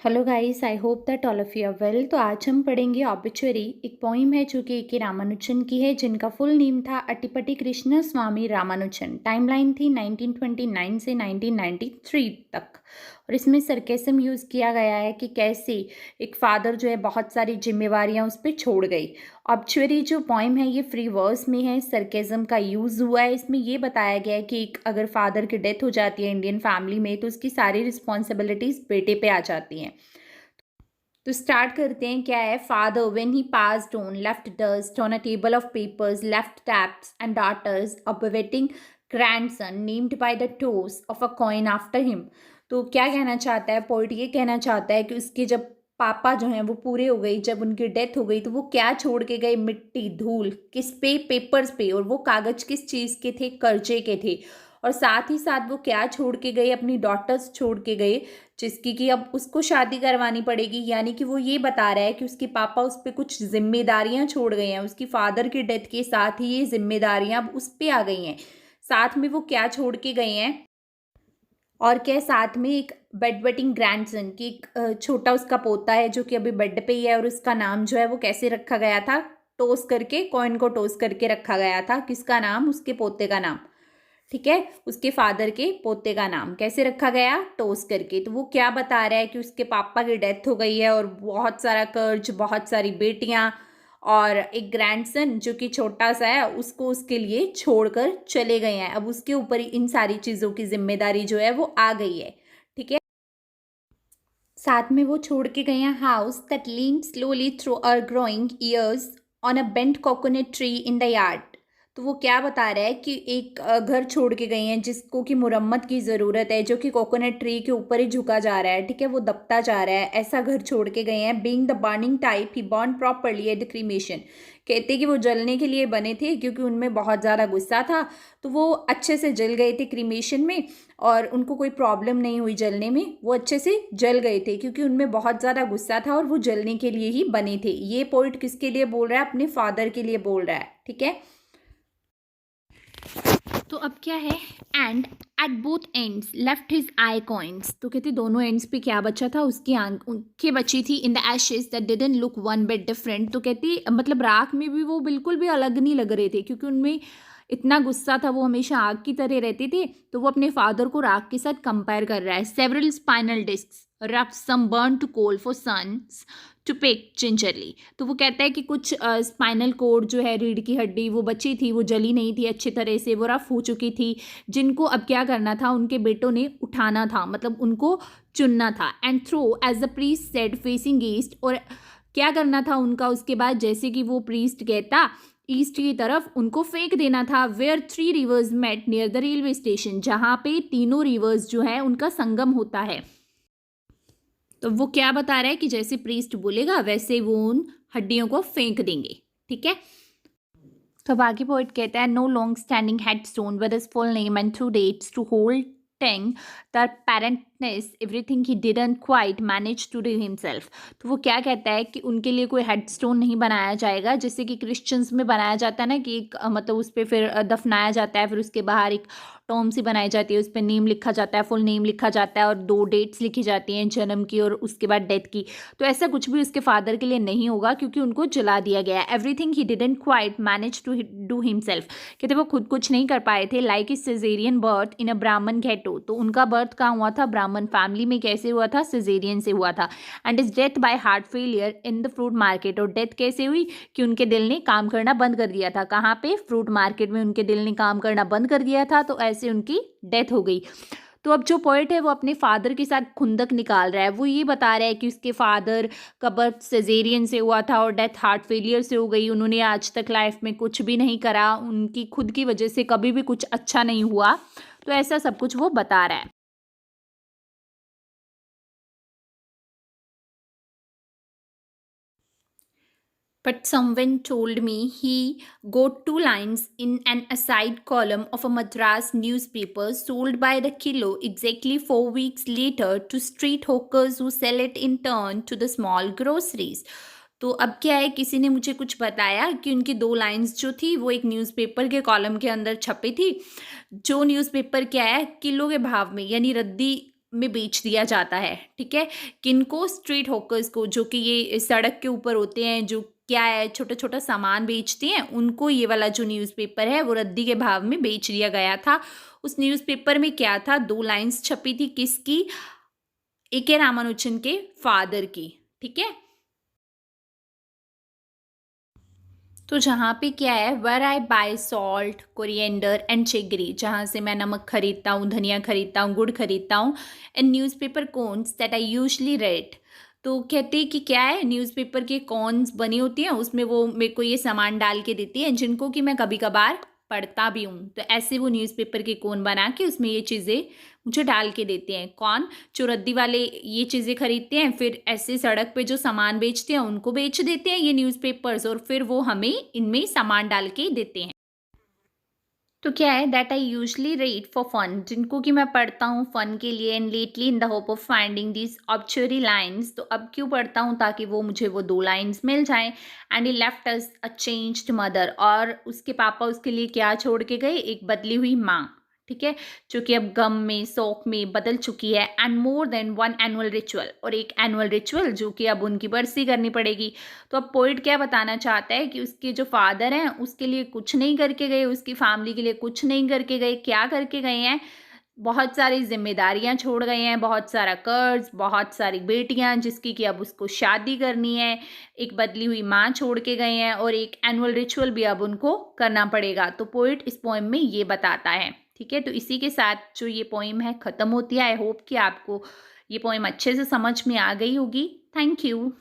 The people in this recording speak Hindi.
Hello guys, I hope that all of you are well. तो आज हम पढ़ेंगे ऑबिचुअरी। एक पोइम है जो कि ए.के. रामानुजन की है, जिनका फुल नेम था अट्टीपट्टी कृष्ण स्वामी रामानुजन। टाइमलाइन थी 1929 से 1993 तक। और इसमें सरकेसम यूज़ किया गया है कि कैसे एक फादर जो है बहुत सारी जिम्मेवारियां उस पर छोड़ गई। ऑब्चुअरी जो पोइम है ये फ्री वर्स में है, सरकेज़म का यूज़ हुआ है। इसमें ये बताया गया है कि एक अगर फादर की डेथ हो जाती है इंडियन फैमिली में तो उसकी सारी रिस्पॉन्सिबिलिटीज़ बेटे पे आ जाती हैं। तो स्टार्ट करते हैं। क्या है? Father when he passed on left dust on a table of papers, left taps and daughters of waiting grandson named by the toss of a coin after him. तो क्या कहना चाहता है पोइट? ये कहना चाहता है कि उसके जब पापा जो हैं वो पूरे हो गई, जब उनकी डेथ हो गई तो वो क्या छोड़ के गए? मिट्टी, धूल। किस पे? पेपर्स पे। और वो कागज किस चीज़ के थे? कर्जे के थे। और साथ ही साथ वो क्या छोड़ के गए? अपनी डॉटर्स छोड़ के गए, जिसकी कि अब उसको शादी करवानी पड़ेगी। यानी कि वो ये बता रहा है कि उसके पापा उस पर कुछ जिम्मेदारियां छोड़ गए हैं। उसकी फादर की डेथ के साथ ही ये जिम्मेदारियां अब उस पर आ गई हैं। साथ में वो क्या छोड़ के गए हैं? और क्या? साथ में एक बेड वेटिंग ग्रैंडसन की एक छोटा उसका पोता है जो कि अभी बेड पे ही है। और उसका नाम जो है वो कैसे रखा गया था? टोस करके, कॉइन को टोस करके रखा गया था। किसका नाम? उसके पोते का नाम। ठीक है, उसके फादर के पोते का नाम कैसे रखा गया? टोस करके। तो वो क्या बता रहा है कि उसके पापा की डेथ हो गई है और बहुत सारा कर्ज, बहुत सारी बेटियां और एक ग्रैंडसन जो कि छोटा सा है उसको उसके लिए छोड़कर चले गए हैं। अब उसके ऊपर ही इन सारी चीज़ों की जिम्मेदारी जो है वो आ गई है। ठीक है, साथ में वो छोड़ के गए हैं house that lean slowly through our growing years on a bent coconut tree in the yard. तो वो क्या बता रहा है कि एक घर छोड़ के गए हैं जिसको कि मुरम्मत की ज़रूरत है, जो कि कोकोनट ट्री के ऊपर ही झुका जा रहा है। ठीक है, वो दबता जा रहा है। ऐसा घर छोड़ के गए हैं। Being the burning type he burn properly at the cremation. कहते कि वो जलने के लिए बने थे क्योंकि उनमें बहुत ज़्यादा गुस्सा था, तो वो अच्छे से जल गए थे क्रीमेशन में। और उनको कोई प्रॉब्लम नहीं हुई जलने में, वो अच्छे से जल गए थे क्योंकि उनमें बहुत ज़्यादा गुस्सा था और वो जलने के लिए ही बने थे। ये पोइट किसके लिए बोल रहा है? अपने फादर के लिए बोल रहा है। ठीक है, तो अब क्या है? And at both ends left his I coins. तो कहते दोनों एंड्स पे क्या बचा था? उसकी आंखें बची थी। In the Ashes that didn't look one bit different. तो कहती मतलब राख में भी वो बिल्कुल भी अलग नहीं लग रहे थे क्योंकि उनमें इतना गुस्सा था, वो हमेशा आग की तरह रहते थे। तो वो अपने फादर को राख के साथ कंपेयर कर रहा है। Several spinal disc rough some burn to coal for sons to pick gingerly. तो वो कहता है कि कुछ स्पाइनल कोड जो है, रीढ़ की हड्डी, वो बची थी, वो जली नहीं थी अच्छी तरह से, वो रफ हो चुकी थी, जिनको अब क्या करना था? उनके बेटों ने उठाना था, मतलब उनको चुनना था। And throw as the priest said facing east. और क्या करना था उनका उसके बाद? जैसे कि वो प्रीस्ट कहता ईस्ट की तरफ उनको फेंक देना था। Where three rivers met near the railway station, जहाँ पे तीनों रिवर्स जो है उनका संगम होता है। तो वो क्या बता रहा है कि जैसे प्रीस्ट बोलेगा वैसे वो उन हड्डियों को फेंक देंगे। ठीक है, तो बाकी पोइट कहता है no long standing headstone with his full name and two dates to hold tang the parentheses everything he didn't quite manage to do himself. तो वो क्या कहता है कि उनके लिए कोई हेड स्टोन नहीं बनाया जाएगा, जैसे कि क्रिश्चियंस में बनाया जाता है ना कि एक मतलब उस पर फिर दफनाया जाता है, फिर उसके बाहर एक टॉम सी बनाई जाती है, उस पर नेम लिखा जाता है, फुल नेम लिखा जाता है और दो डेट्स लिखी जाती हैं, जन्म की और उसके बाद डेथ की। तो ऐसा कुछ भी उसके फादर के लिए नहीं होगा क्योंकि उनको जला दिया गया है। Everything he didn't quite manage to do himself. कहते वो खुद कुछ नहीं कर पाए थे। Like is caesarean birth in a Brahmin ghetto. तो उनका बर्थ कहाँ हुआ था? ब्राह्मण फैमिली में। कैसे हुआ था? सिजेरियन से हुआ था। And is death by heart failure in the fruit market. और डेथ कैसे हुई? कि उनके दिल ने काम करना बंद कर दिया था। कहाँ पे? फ्रूट मार्केट में उनके दिल ने काम करना बंद कर दिया था, तो ऐसे उनकी डेथ हो गई। तो अब जो पोइट है वो अपने फादर के साथ खुंदक निकाल रहा है। वो ये बता रहा है कि उसके फादर का बर्थ सिजेरियन से हुआ था और डेथ हार्ट फेलियर से हो गई। उन्होंने आज तक लाइफ में कुछ भी नहीं करा, उनकी खुद की वजह से कभी भी कुछ अच्छा नहीं हुआ। तो ऐसा सब कुछ वो बता रहा है। But someone told me he got two lines in an aside column of a Madras newspaper sold by the kilo exactly 4 weeks later to street hawkers who sell it in turn to the small groceries. तो अब क्या है, किसी ने मुझे कुछ बताया कि उनकी दो लाइंस जो थी वो एक न्यूज़पेपर के कॉलम के अंदर छपी थी, जो न्यूज़पेपर क्या है किलो के भाव में, यानी रद्दी में बेच दिया जाता है, ठीक है। किनको? स्ट्रीट हॉकर्स को, जो कि ये सड़क के ऊपर होते हैं, जो क्या है छोटा छोटा सामान बेचते हैं, उनको ये वाला जो न्यूज़पेपर है वो रद्दी के भाव में बेच दिया गया था। उस न्यूज़पेपर में क्या था, 2 लाइन्स छपी थी, किसकी? ए के रामानुजन के फादर की, ठीक है। तो जहाँ पे क्या है, where I buy salt, coriander and chicory, जहाँ से मैं नमक खरीदता हूँ, धनिया खरीदता हूँ, गुड़ खरीदता हूँ, and newspaper corns that I usually red. तो कहते हैं कि क्या है, न्यूज़पेपर के कॉर्न्स बनी होती हैं, उसमें वो मेरे को ये सामान डाल के देती है जिनको कि मैं कभी कभार पढ़ता भी हूँ। तो ऐसे वो न्यूज़पेपर के कोन बना के उसमें ये चीज़ें मुझे डाल के देते हैं। कौन? जो रद्दी वाले ये चीज़ें खरीदते हैं, फिर ऐसे सड़क पे जो सामान बेचते हैं उनको बेच देते हैं ये न्यूज़पेपर्स, और फिर वो हमें इनमें सामान डाल के देते हैं। तो क्या है, that I usually read for fun, जिनको कि मैं पढ़ता हूँ फन के लिए, and lately in the hope of finding this obituary lines. तो अब क्यों पढ़ता हूँ? ताकि वो मुझे वो 2 लाइन्स मिल जाएं। And he left us a changed mother, और उसके पापा उसके लिए क्या छोड़ के गए? एक बदली हुई माँ, ठीक है, जो कि अब गम में, शोक में बदल चुकी है। And more than one annual ritual, और एक एनुअल रिचुअल जो कि अब उनकी बरसी करनी पड़ेगी। तो अब पोइट क्या बताना चाहता है कि उसके जो फादर हैं उसके लिए कुछ नहीं करके गए, उसकी फैमिली के लिए कुछ नहीं करके गए। क्या करके गए हैं? बहुत सारी जिम्मेदारियां छोड़ गए हैं, बहुत सारा कर्ज, बहुत सारी बेटियां जिसकी कि अब उसको शादी करनी है, एक बदली हुई माँ छोड़ के गए हैं, और एक एनुअल रिचुअल भी अब उनको करना पड़ेगा। तो पोइट इस पोएम में ये बताता है, ठीक है। तो इसी के साथ जो ये पोएम है ख़त्म होती है। आई होप कि आपको ये पोएम अच्छे से समझ में आ गई होगी। Thank you.